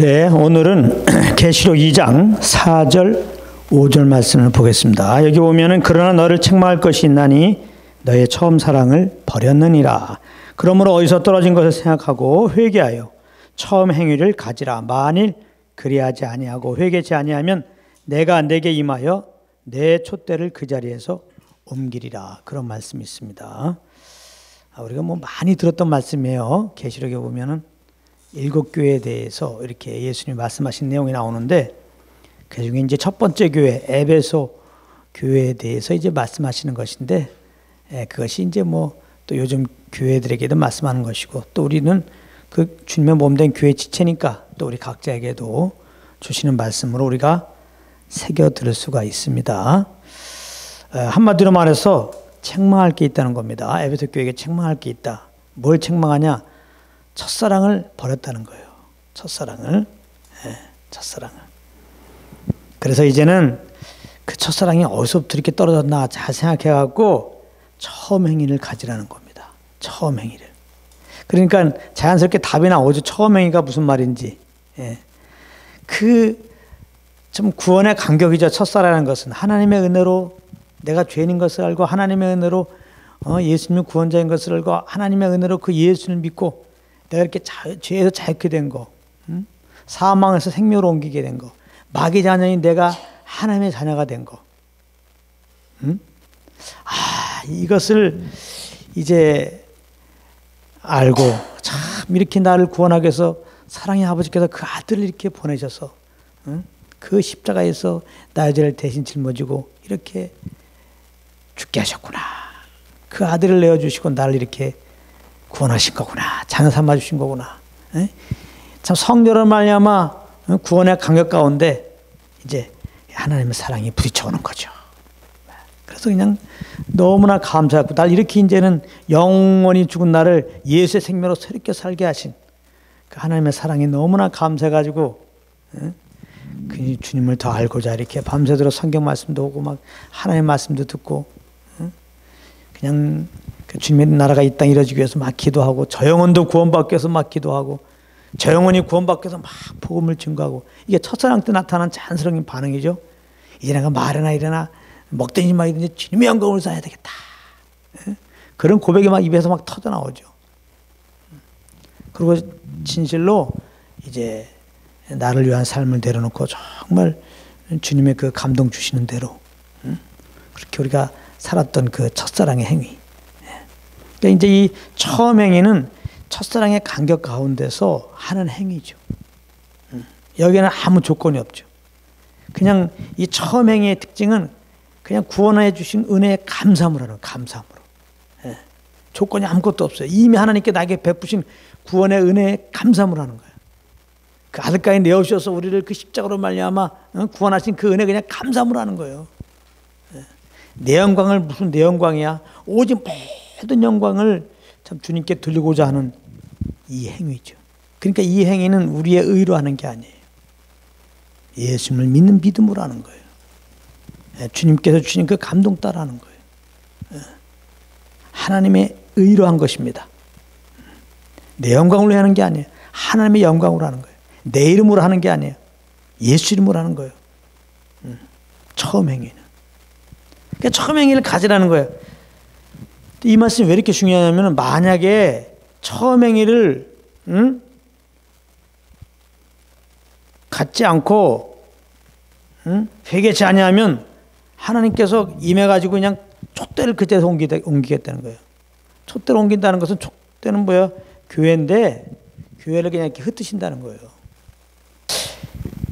네, 오늘은 계시록 2장 4절 5절 말씀을 보겠습니다. 여기 보면은 그러나 너를 책망할 것이 있나니 너의 처음 사랑을 버렸느니라. 그러므로 어디서 떨어진 것을 생각하고 회개하여 처음 행위를 가지라. 만일 그리하지 아니하고 회개치 아니하면 내가 내게 임하여 내 촛대를 그 자리에서 옮기리라. 그런 말씀이 있습니다. 우리가 많이 들었던 말씀이에요. 계시록에 보면은 7교회에 대해서 이렇게 예수님이 말씀하신 내용이 나오는데, 그 중에 이제 첫 번째 교회 에베소 교회에 대해서 이제 말씀하시는 것인데, 그것이 이제 또 요즘 교회들에게도 말씀하는 것이고, 또 우리는 그 주님의 몸된 교회 지체니까 또 우리 각자에게도 주시는 말씀으로 우리가 새겨 들을 수가 있습니다. 한마디로 말해서 책망할 게 있다는 겁니다. 에베소 교회에게 책망할 게 있다. 뭘 책망하냐? 첫사랑을 버렸다는 거예요. 첫사랑을. 첫사랑을. 그래서 이제는 그 첫사랑이 어디서부터 이렇게 떨어졌나 잘 생각해갖고 처음 행위를 가지라는 겁니다. 처음 행위를. 그러니까 자연스럽게 답이 나오죠. 처음 행위가 무슨 말인지. 좀 구원의 간격이죠. 첫사랑이라는 것은 하나님의 은혜로 내가 죄인인 것을 알고, 하나님의 은혜로 예수님이 구원자인 것을 알고, 하나님의 은혜로 그 예수를 믿고 내가 이렇게 죄에서 자유케 된 거, 사망에서 생명으로 옮기게 된 거, 마귀 자녀인 내가 하나님의 자녀가 된 거, 이것을 이제 알고, 참 이렇게 나를 구원하기 위해서 사랑의 아버지께서 그 아들을 이렇게 보내셔서 그 십자가에서 나의 죄를 대신 짊어지고 이렇게 죽게 하셨구나. 그 아들을 내어주시고 나를 이렇게 구원하신 거구나. 자녀 삼아 주신 거구나. 참 성령으로 말미암아 구원의 간격 가운데 이제 하나님의 사랑이 부딪혀 오는 거죠. 그래서 그냥 너무나 감사하고, 날 이렇게 이제는 영원히 죽은 나를 예수의 생명으로 새롭게 살게 하신 그 하나님의 사랑이 너무나 감사해가지고 그 주님을 더 알고자 이렇게 밤새도록 성경 말씀도 오고 막 하나님의 말씀도 듣고 그냥 그 주님의 나라가 이 땅에 이루어지기 위해서 막 기도하고, 저 영혼도 구원받기 위해서 막 기도하고, 저 영혼이 구원받기 위해서 막 복음을 증거하고, 이게 첫사랑 때 나타난 자연스러운 반응이죠. 이제 내가 말이나 이래나 먹든지 말든지 주님의 영광을 쌓아야 되겠다. 그런 고백이 막 입에서 막 터져 나오죠. 그리고 진실로 이제 나를 위한 삶을 내려놓고 정말 주님의 그 감동 주시는 대로 그렇게 우리가 살았던 그 첫사랑의 행위. 그러니까 이제 이 처음 행위는 첫사랑의 간격 가운데서 하는 행위죠. 여기에는 아무 조건이 없죠. 그냥 이 처음 행위의 특징은 그냥 구원해 주신 은혜에 감사함으로 하는, 감사함으로. 조건이 아무것도 없어요. 이미 하나님께 나에게 베푸신 구원의 은혜에 감사함으로 하는 거예요. 그 아들까지 내어주셔서 우리를 그 십자가로 말미암아 구원하신 그 은혜 그냥 감사함으로 하는 거예요. 내 영광을 무슨 내 영광이야? 오직 모든 영광을 참 주님께 돌리고자 하는 이 행위죠. 그러니까 이 행위는 우리의 의로 하는 게 아니에요. 예수님을 믿는 믿음으로 하는 거예요. 주님께서 주신 그 감동 따라 하는 거예요. 하나님의 의로 한 것입니다. 내 영광으로 하는 게 아니에요. 하나님의 영광으로 하는 거예요. 내 이름으로 하는 게 아니에요. 예수 이름으로 하는 거예요. 처음 행위는. 그러니까 처음 행위를 가지라는 거예요. 이 말씀이 왜 이렇게 중요하냐면, 만약에 처음 행위를 갖지 않고 회개치 아니하면 하나님께서 임해가지고 그냥 촛대를 그때서 옮기겠다는 거예요. 촛대를 옮긴다는 것은, 촛대는 뭐야? 교회인데 교회를 그냥 이렇게 흩으신다는 거예요.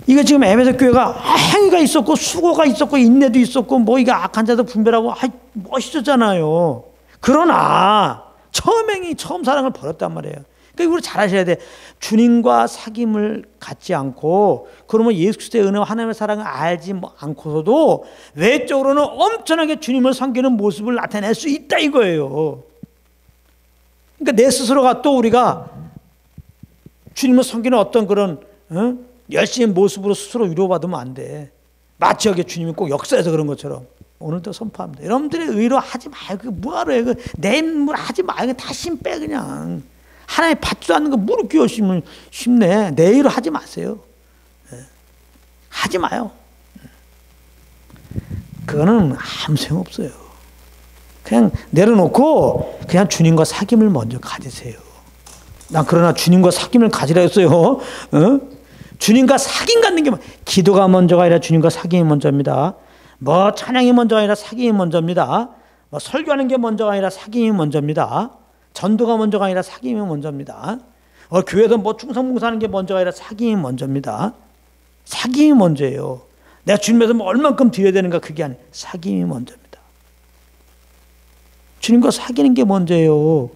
이거 지금 에베소 교회가 행위가 있었고 수고가 있었고 인내도 있었고 이게 악한 자도 분별하고 멋있었잖아요. 그러나 처음 행위, 처음 사랑을 버렸단 말이에요. 그러니까 이걸 잘 아셔야 돼. 주님과 사귐을 갖지 않고, 그러면 예수 그리스도의 은혜와 하나님의 사랑을 알지 않고서도 외적으로는 엄청나게 주님을 섬기는 모습을 나타낼 수 있다 이거예요. 그러니까 내 스스로가 또 우리가 주님을 섬기는 어떤 그런 열심히 모습으로 스스로 위로받으면 안 돼. 마치 여기 주님이 꼭 역사에서 그런 것처럼. 오늘도 선포합니다. 여러분들의 의로 하지 말고 뭐하러 해. 내 인물 하지 말고 다 심 빼 그냥. 하나님 받지도 않는 거 무릎 끼워 심으면 쉽네. 내일을 하지 마세요. 하지 마요. 그거는 아무 소용없어요. 그냥 내려놓고 그냥 주님과 사귐을 먼저 가지세요. 난 그러나 주님과 사귐을 가지라 했어요. 주님과 사귐 갖는 게 기도가 먼저가 아니라 주님과 사귐이 먼저입니다. 뭐 찬양이 먼저가 아니라 사귐이 먼저입니다. 뭐 설교하는 게 먼저가 아니라 사귐이 먼저입니다. 전도가 먼저가 아니라 사귐이 먼저입니다. 교회에서 뭐 충성봉사하는 게 먼저가 아니라 사귐이 먼저입니다. 사귐이 먼저예요. 내가 주님에서 뭐 얼만큼 드려야 되는가 그게 아니에요. 사귐이 먼저입니다. 주님과 사귀는 게 먼저예요.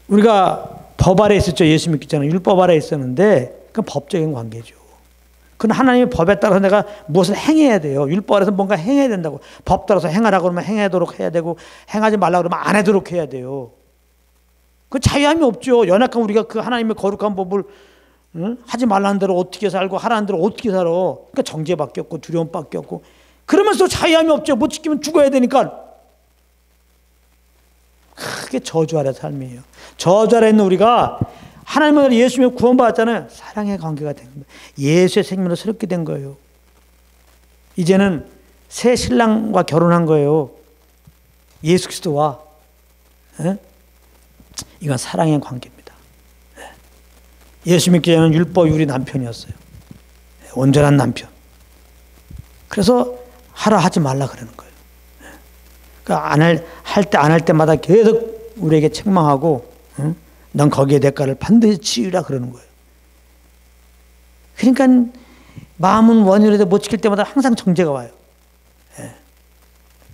우리가 법 아래 있었죠. 예수 믿기 전에 율법 아래 있었는데 그건 법적인 관계죠. 그건 하나님의 법에 따라서 내가 무엇을 행해야 돼요. 율법 아래서 뭔가 행해야 된다고. 법 따라서 행하라고 그러면 행하도록 해야 되고 행하지 말라고 그러면 안 하도록 해야 돼요. 그 자유함이 없죠. 연약한 우리가 그 하나님의 거룩한 법을 하지 말라는 대로 어떻게 살고 하라는 대로 어떻게 살아. 그러니까 정죄밖에 없고 두려움밖에 없고 그러면서 자유함이 없죠. 못 지키면 죽어야 되니까. 그게 저주 아래 삶이에요. 저주 아래 있는 우리가 하나님을 예수님을 구원받았잖아요. 사랑의 관계가 된 거예요. 예수의 생명으로 새롭게 된 거예요. 이제는 새 신랑과 결혼한 거예요. 예수 그리스도와. 이건 사랑의 관계입니다. 예수 믿기 전에는 율법유리 남편이었어요. 온전한 남편. 그래서 하라 하지 말라 그러는 거예요. 그러니까 안 할 때마다 계속 우리에게 책망하고 넌 거기에 대가를 반드시 치유라 그러는 거예요. 그러니까 마음은 원효라도 못 지킬 때마다 항상 정죄가 와요.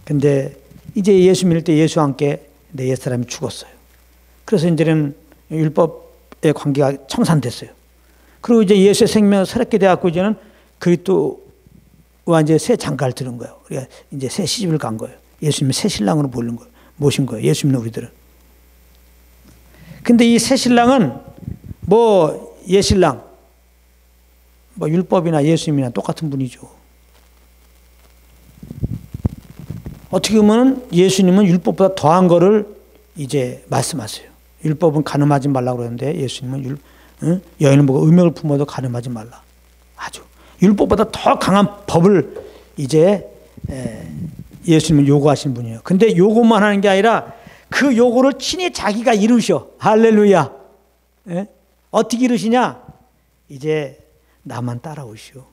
근데 이제 예수 믿을 때 예수와 함께 내 옛사람이 죽었어요. 그래서 이제는 율법의 관계가 청산됐어요. 그리고 이제 예수의 생명을 새롭게 되었고 이제는 그리스도와 이제 새 장가를 들은 거예요. 우리가 이제 새 시집을 간 거예요. 예수님이 새 신랑으로 모신 거예요. 예수 믿는 우리들은. 근데 이 새 신랑은 뭐 옛신랑, 뭐 율법이나 예수님이나 똑같은 분이죠. 어떻게 보면 예수님은 율법보다 더한 거를 이제 말씀하세요. 율법은 가늠하지 말라고 그러는데 예수님은 여인을 보고 음욕을 품어도 가늠하지 말라. 아주 율법보다 더 강한 법을 이제 예수님은 요구하신 분이에요. 근데 요구만 하는 게 아니라 그 요구를 친히 자기가 이루셔. 할렐루야. 어떻게 이루시냐? 이제 나만 따라오시오.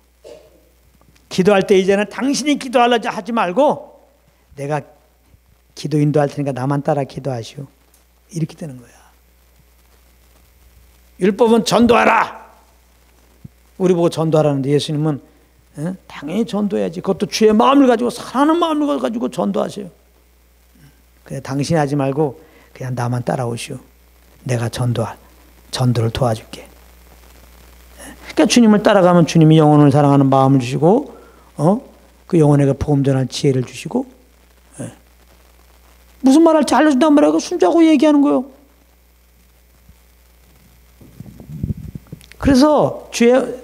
기도할 때 이제는 당신이 기도하려고 하지 말고 내가 기도 인도할 테니까 나만 따라 기도하시오. 이렇게 되는 거야. 율법은 전도하라. 우리 보고 전도하라는데 예수님은 당연히 전도해야지. 그것도 주의 마음을 가지고 사랑하는 마음을 가지고 전도하세요. 그냥 당신이 하지 말고 그냥 나만 따라오시오. 내가 전도를 도와줄게. 그러니까 주님을 따라가면 주님이 영혼을 사랑하는 마음을 주시고 그 영혼에게 복음 전할 지혜를 주시고 무슨 말 할지 알려준단 말이야. 순종하고 얘기하는 거예요. 그래서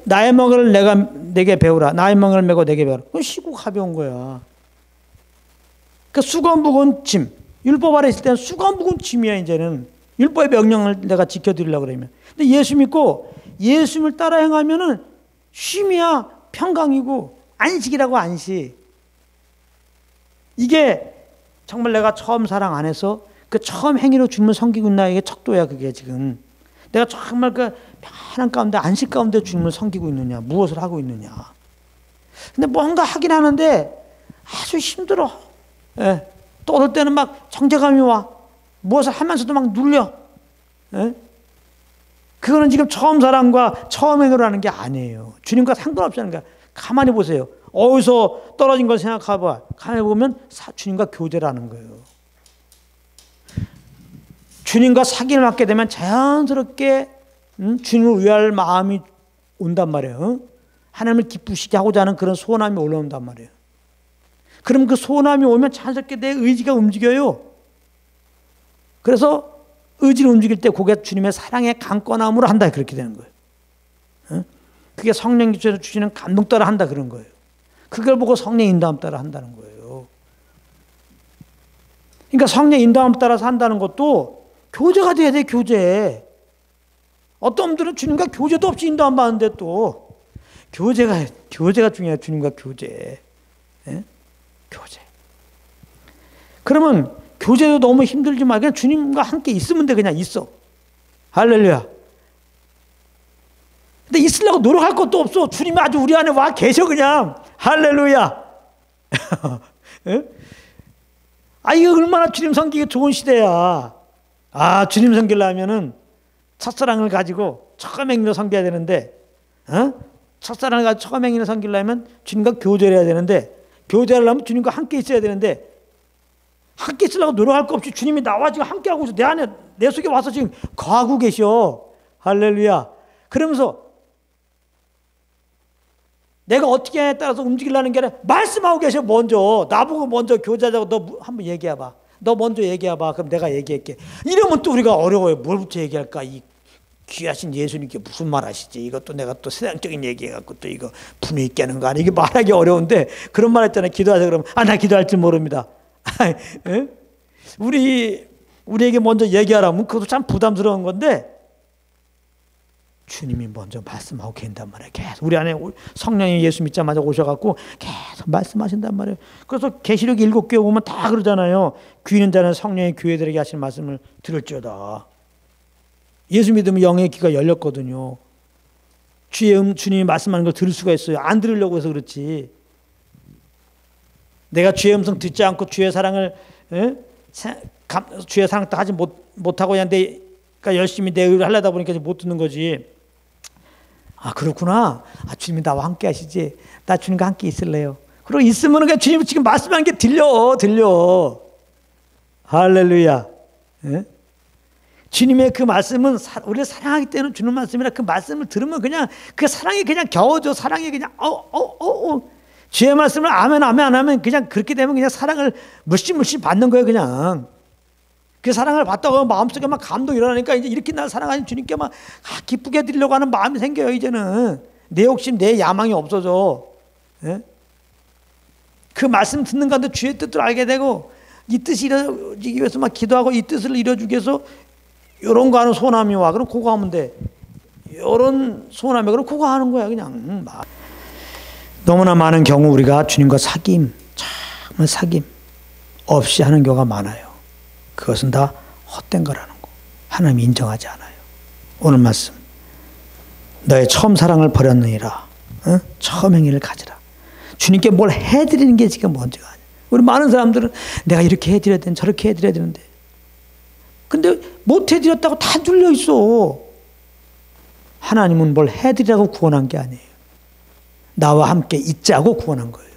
나의 멍을 내게 배우라. 나의 멍을 메고 내게 배우라. 그건 쉽고 가벼운 거야. 그러니까 수건묵은 짐. 율법 아래 있을 때는 수건묵은 짐이야. 이제는 율법의 명령을 내가 지켜드리려고 그러면. 근데 예수 믿고 예수님을 따라 행하면은 쉼이야. 평강이고 안식이라고 안식. 이게 정말 내가 처음 사랑 안 해서 그 처음 행위로 주님을 섬기고 있나 이게 척도야. 그게 지금 내가 정말 그 편한 가운데 안식 가운데 주님을 섬기고 있느냐, 무엇을 하고 있느냐. 근데 뭔가 하긴 하는데 아주 힘들어. 또 어떨 때는 막 정죄감이 와. 무엇을 하면서도 막 눌려. 그거는 지금 처음 사랑과 처음 행위를 하는 게 아니에요. 주님과 상관없이 하는 거야. 가만히 보세요. 어디서 떨어진 걸 생각해봐. 가만히 보면 주님과 교제를 하는 거예요. 주님과 사귐을 갖게 되면 자연스럽게 주님을 위할 마음이 온단 말이에요. 하나님을 기쁘시게 하고자 하는 그런 소원함이 올라온단 말이에요. 그럼 그 소원함이 오면 자연스럽게 내 의지가 움직여요. 그래서 의지를 움직일 때 그게 주님의 사랑의 강권함으로 한다. 그렇게 되는 거예요. 그게 성령께서 주시는 감동 따라 한다. 그런 거예요. 그걸 보고 성령 인도함 따라 한다는 거예요. 그러니까 성령 인도함 따라 산다는 것도 교제가 돼야 돼, 교제. 어떤 분들은 주님과 교제도 없이 인도함 받는데 또 교제가 중요해요. 주님과 교제. 예? 교제. 그러면 교제도 너무 힘들지 말고 그냥 주님과 함께 있으면 돼. 그냥 있어. 할렐루야. 근데 있으려고 노력할 것도 없어. 주님이 아주 우리 안에 와 계셔 그냥. 할렐루야. 예? 이거 얼마나 주님 섬기기 좋은 시대야. 주님 섬기려면은 첫사랑을 가지고 처가맹이로 섬겨야 되는데, 첫사랑을 가지고 처가맹이로 섬기려면 주님과 교제를 해야 되는데, 교제를 하려면 주님과 함께 있어야 되는데, 함께 있으려고 노력할 거 없이 주님이 나와 지금 함께 하고 있어. 내 안에, 내 속에 와서 지금 거하고 계셔. 할렐루야. 그러면서 내가 어떻게 하냐에 따라서 움직이려는 게 아니라 말씀하고 계셔. 먼저 나보고 먼저 교제하자고. 너 한번 얘기해봐. 너 먼저 얘기해봐. 그럼 내가 얘기할게. 이러면 또 우리가 어려워요. 뭘부터 얘기할까? 이 귀하신 예수님께 무슨 말 하시지? 이것도 내가 또 세상적인 얘기해갖고 또 이거 분위기 깨는 거 아니야? 이게 말하기 어려운데 그런 말 했잖아요. 기도하자 그러면 나 기도할 줄 모릅니다. 우리에게 먼저 얘기하라면 그것도 참 부담스러운 건데 주님이 먼저 말씀하고 계신단 말이에요. 계속 우리 안에 성령이 예수 믿자마자 오셔갖고 계속 말씀하신단 말이에요. 그래서 계시록 7개 보면 다 그러잖아요. 귀 있는 자는 성령이 교회들에게 하신 말씀을 들을지어다. 예수 믿으면 영의 귀가 열렸거든요. 주님이 말씀하는 걸 들을 수가 있어요. 안 들으려고 해서 그렇지. 내가 주의 음성 듣지 않고 주의 사랑을 주의 사랑 하지 못하고 그냥 내가 열심히 내 의를 하려다 보니까 못 듣는 거지. 그렇구나. 주님이 나와 함께 하시지. 나 주님과 함께 있을래요. 그리고 있으면 그냥 주님이 지금 말씀하는 게 들려. 할렐루야. 주님의 그 말씀은 우리를 사랑하기 때문에 주는 말씀이라 그 말씀을 들으면 그냥 그 사랑이 그냥 겨워져. 사랑이 그냥 주의 말씀을 아멘 안 하면 그냥 그렇게 되면 그냥 사랑을 물씬 받는 거예요. 그냥 그 사랑을 받다가 마음속에 막 감동이 일어나니까 이제 이렇게 날 사랑하는 주님께 막 기쁘게 드리려고 하는 마음이 생겨요. 이제는 내 욕심 내 야망이 없어져. 그 말씀 듣는 가운데 주의 뜻을 알게 되고 이 뜻이 이루어지기 위해서 막 기도하고 이 뜻을 이루어주기 위해서 이런 거 하는 소원함이 와. 그럼 그거 하면 돼. 이런 소원함이 그럼 그거 하는 거야. 그냥 너무나 많은 경우 우리가 주님과 사귐 없이 하는 경우가 많아요. 그것은 다 헛된 거라는 거. 하나님이 인정하지 않아요. 오늘 말씀. 너의 처음 사랑을 버렸느니라. 처음 행위를 가지라. 주님께 뭘 해드리는 게 지금 먼저가 아니야. 우리 많은 사람들은 내가 이렇게 해드려야 되는데 저렇게 해드려야 되는데 근데 못 해드렸다고 다 눌려 있어. 하나님은 뭘 해드리라고 구원한 게 아니에요. 나와 함께 있자고 구원한 거예요.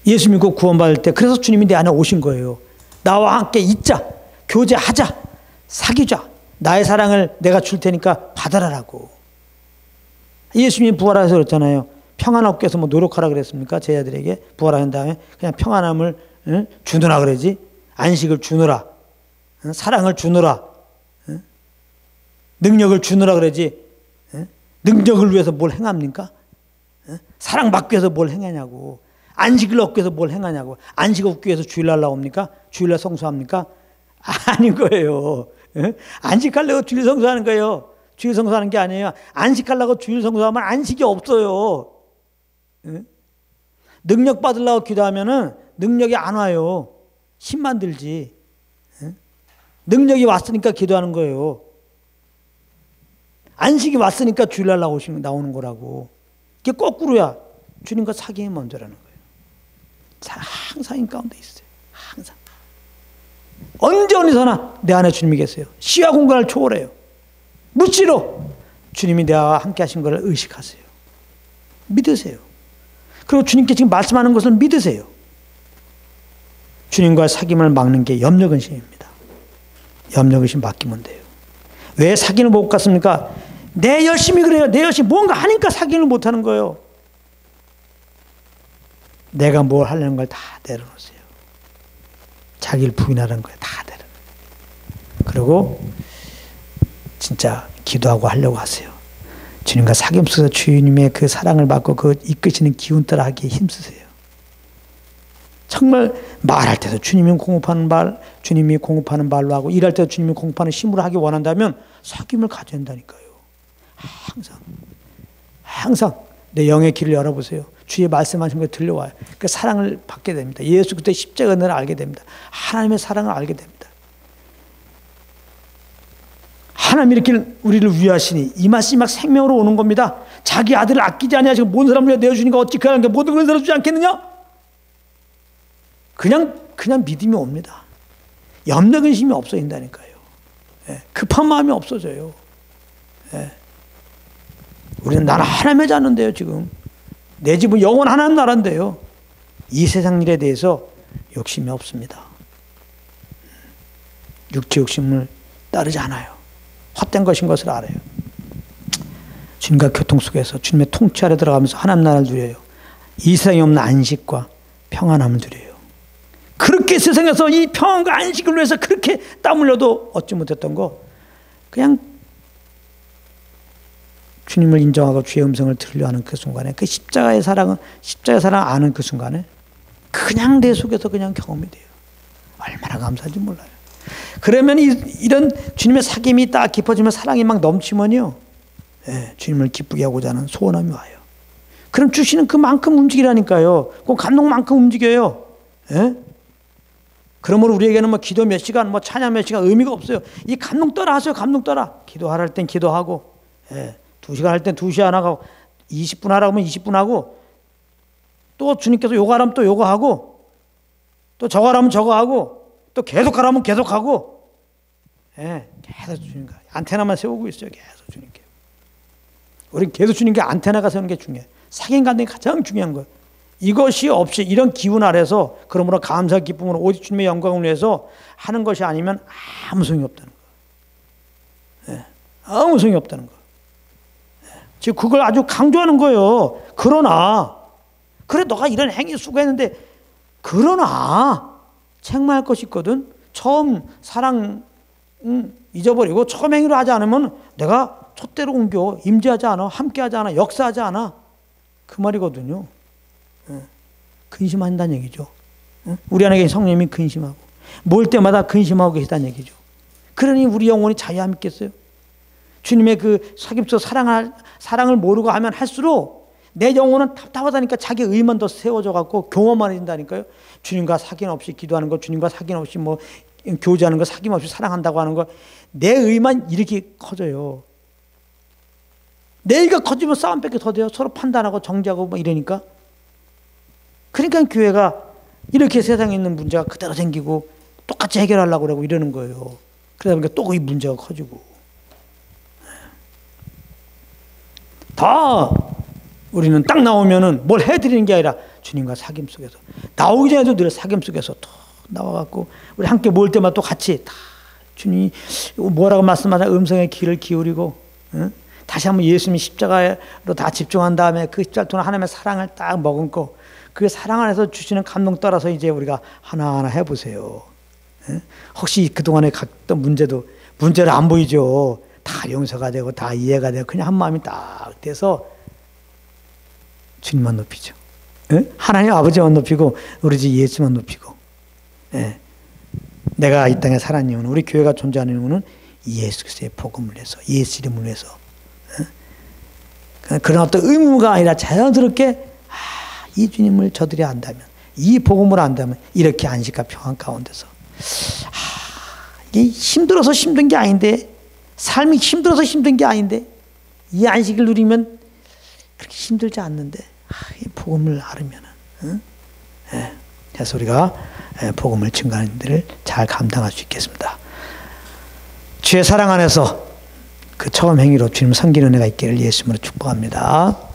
예수 믿고 구원받을 때 그래서 주님이 내 안에 오신 거예요. 나와 함께 있자. 교제하자. 사귀자. 나의 사랑을 내가 줄 테니까 받아라라고. 예수님이 부활하셔서 그랬잖아요. 평안 얻기 위해서 뭐 노력하라 그랬습니까? 제자들에게 부활한 다음에 그냥 평안함을 주느라 그러지. 안식을 주느라. 사랑을 주느라. 능력을 주느라 그러지. 능력을 위해서 뭘 행합니까? 사랑받기 위해서 뭘 행하냐고. 안식을 얻기 위해서 뭘 행하냐고. 안식 얻기 위해서 주일날 나옵니까? 주일날 성수합니까? 아닌 거예요. 안식하려고 주일 성수하는 거예요. 주일 성수하는 게 아니에요. 안식하려고 주일 성수하면 안식이 없어요. 능력 받으려고 기도하면은 능력이 안 와요. 힘만 들지. 능력이 왔으니까 기도하는 거예요. 안식이 왔으니까 주일날 나오는 거라고. 이게 거꾸로야. 주님과 사귐이 먼저라는 거예요. 항상 이 가운데 있어요. 항상. 언제 어디서나 내 안에 주님이 계세요. 시야 공간을 초월해요. 묻지로 주님이 내와 함께 하신 것을 의식하세요. 믿으세요. 그리고 주님께 지금 말씀하는 것을 믿으세요. 주님과 사귐을 막는 게 염려근심입니다. 염려근심 맡기면 돼요. 왜 사귐을 못 갔습니까? 내 열심히 그래요. 내 열심히 뭔가 하니까 사귐을 못 하는 거예요. 내가 뭘 하려는 걸 다 내려놓으세요. 자기를 부인하는 거예요. 다 내려놓으세요. 그리고 진짜 기도하고 하려고 하세요. 주님과 사귐 속에서 주님의 그 사랑을 받고 그 이끄시는 기운 따라 하기에 힘쓰세요. 정말 말할 때도 주님이 공급하는 말로 하고 일할 때도 주님이 공급하는 힘으로 하기 원한다면 사귐을 가져야 한다니까요. 항상 내 영의 길을 열어보세요. 주의 말씀하신 거 들려와요. 그 사랑을 받게 됩니다. 예수 그때 십자가 은혜를 알게 됩니다. 하나님의 사랑을 알게 됩니다. 하나님이 이렇게 우리를 위하시니 이 말씀이 막 생명으로 오는 겁니다. 자기 아들을 아끼지 아니하시고 모든 사람을 위해 내어주니까 어찌 그 하나님께 모든 것을 주지 않겠느냐? 그냥 믿음이 옵니다. 염려 근심이 없어진다니까요. 예, 급한 마음이 없어져요. 예. 우리는 나라 하나님의 자는데요. 지금 내 집은 영원 하나님 나라인데요. 이 세상 일에 대해서 욕심이 없습니다. 육체 욕심을 따르지 않아요. 헛된 것인 것을 알아요. 주님과 교통 속에서 주님의 통치 아래 들어가면서 하나님 나라를 누려요. 이 세상에 없는 안식과 평안함을 누려요. 그렇게 세상에서 이 평안과 안식을 위해서 그렇게 땀 흘려도 얻지 못했던 거 그냥 주님을 인정하고 주의 음성을 들으려 하는 그 순간에 그 십자가의 사랑 아는 그 순간에 그냥 내 속에서 그냥 경험이 돼요. 얼마나 감사한지 몰라요. 그러면 이런 주님의 사귐이 딱 깊어지면 사랑이 막 넘치면요. 예, 주님을 기쁘게 하고자 하는 소원함이 와요. 그럼 주시는 그만큼 움직이라니까요. 그 감동만큼 움직여요. 예? 그러므로 우리에게는 뭐 기도 몇 시간, 뭐 찬양 몇 시간 의미가 없어요. 이 감동 따라 하세요. 감동 따라. 기도할 땐 기도하고, 예. 2시간 할 땐 2시간 하고, 20분 하라고 하면 20분 하고, 또 주님께서 요거 하라면 또 요거 하고, 또 저거 하라면 저거 하고, 또 계속 하라면 계속 하고, 예. 계속 주님과 안테나만 세우고 있어요. 계속 주님께. 우리 계속 주님께 안테나가 세우는 게 중요해요. 사귐 관계가 가장 중요한 거예요. 이것이 없이 이런 기운 아래서 그러므로 감사 기쁨으로 오직 주님의 영광을 위해서 하는 것이 아니면 아무 소용이 없다는 거예요. 예. 아무 소용이 없다는 거예요. 예. 지금 그걸 아주 강조하는 거예요. 그러나 그래 너가 이런 행위 수고했는데 그러나 책망할 것이 있거든. 처음 사랑 잊어버리고 처음 행위를 하지 않으면 내가 촛대로 옮겨 임재하지 않아, 함께하지 않아, 역사하지 않아. 그 말이거든요. 근심한다는 얘기죠. 우리 안에 성령님이 근심하고 몰 때마다 근심하고 계시다는 얘기죠. 그러니 우리 영혼이 자유함 있겠어요? 주님의 그 사귐서 사랑을 모르고 하면 할수록 내 영혼은 답답하다니까 자기 의만 더 세워져 갖고 교만만 해진다니까요. 주님과 사귐 없이 기도하는 거, 주님과 사귐 없이 뭐 교제하는 거, 사귐 없이 사랑한다고 하는 거, 내 의만 이렇게 커져요. 내 의가 커지면 싸움밖에 더 돼요. 서로 판단하고 정죄하고 뭐 이러니까. 그러니까 교회가 이렇게 세상에 있는 문제가 그대로 생기고 똑같이 해결하려고 그러고 이러는 거예요. 그러다 보니까 또 이 문제가 커지고. 다 우리는 딱 나오면은 뭘 해드리는 게 아니라 주님과 사귐 속에서 나오기 전에도 늘 사귐 속에서 또 나와갖고 우리 함께 모일 때마다 또 같이 다 주님이 뭐라고 말씀하자 음성의 귀를 기울이고 다시 한번 예수님이 십자가로 다 집중한 다음에 그 십자가 통한 하나님의 사랑을 딱 머금고 그 사랑 안에서 주시는 감동 따라서 이제 우리가 하나하나 해보세요. 혹시 그동안에 갔던 문제를 안 보이죠. 다 용서가 되고 다 이해가 되고 그냥 한 마음이 딱 돼서 주님만 높이죠. 하나님 아버지만 높이고 우리 집 예수만 높이고. 내가 이 땅에 살아있는 이유는 우리 교회가 존재하는 이유는 예수 그리스도의 복음을 위해서 예수 이름을 위해서 그런 어떤 의무가 아니라 자연스럽게 이 주님을 저들이 안다면 이 복음을 안다면 이렇게 안식과 평안 가운데서 이게 힘들어서 힘든 게 아닌데 삶이 힘들어서 힘든 게 아닌데 이 안식을 누리면 그렇게 힘들지 않는데 이 복음을 알으면은 그래서 우리가 복음을 증거하는 일을 잘 감당할 수 있겠습니다. 주의 사랑 안에서 그 처음 행위로 주님 섬기는 은혜가 있기를 예수님으로 축복합니다.